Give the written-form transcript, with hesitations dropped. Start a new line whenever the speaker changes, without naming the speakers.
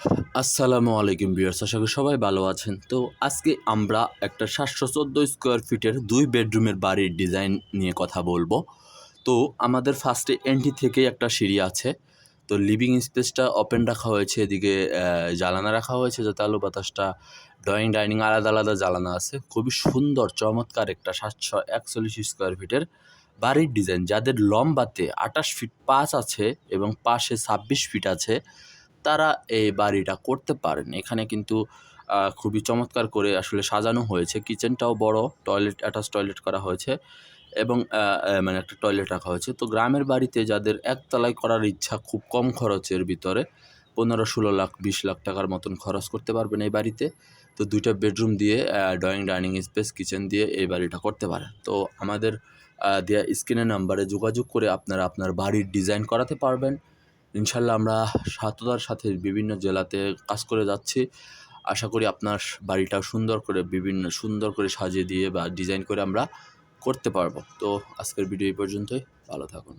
আসসালামু আলাইকুম ভিউয়ার্স, আশা করি সবাই ভালো আছেন। তো আজকে আমরা একটা ৭১৪ স্কোয়ার ফিটের ২ বেডরুমের বাড়ির ডিজাইন নিয়ে কথা বলবো। তো আমাদের ফার্স্টে এন্ট্রি থেকেই একটা সিঁড়ি আছে। তো লিভিং স্পেসটা ওপেন রাখা হয়েছে, এদিকে জানালা রাখা হয়েছে যাতে আলো বাতাসটা, ড্রয়িং ডাইনিং আলাদা আলাদা জানালা আছে। খুবই সুন্দর চমৎকার একটা ৭৪১ স্কোয়ার ফিটের বাড়ির ডিজাইন, যাদের লম্বাতে ২৮ ফিট ৫ আছে এবং পাশে ২৬ ফিট আছে, তারা এই বাড়িটা করতে পারেন। এখানে কিন্তু খুবই চমৎকার করে আসলে সাজানো হয়েছে। কিচেনটাও বড়, টয়লেট অ্যাটাচ টয়লেট করা হয়েছে এবং মানে একটা টয়লেট রাখা হয়েছে। তো গ্রামের বাড়িতে যাদের একতলায় করার ইচ্ছা খুব কম খরচের ভিতরে ১৫-১৬ লাখ ২০ লাখ টাকার মতন খরচ করতে পারবেন এই বাড়িতে। তো ২ টা বেডরুম দিয়ে ড্রয়িং ডাইনিং স্পেস, কিচেন দিয়ে এই বাড়িটা করতে পারেন। তো আমাদের দেয়া স্ক্রিনের নাম্বারে যোগাযোগ করে আপনারা আপনার বাড়ির ডিজাইন করাতে পারবেন। ইনশাল্লাহ আমরা সততার সাথে বিভিন্ন জেলাতে কাজ করে যাচ্ছি। আশা করি আপনার বাড়িটা সুন্দর করে সাজিয়ে দিয়ে বা ডিজাইন করে আমরা করতে পারবো। তো আজকের ভিডিও এই পর্যন্তই। ভালো থাকুন।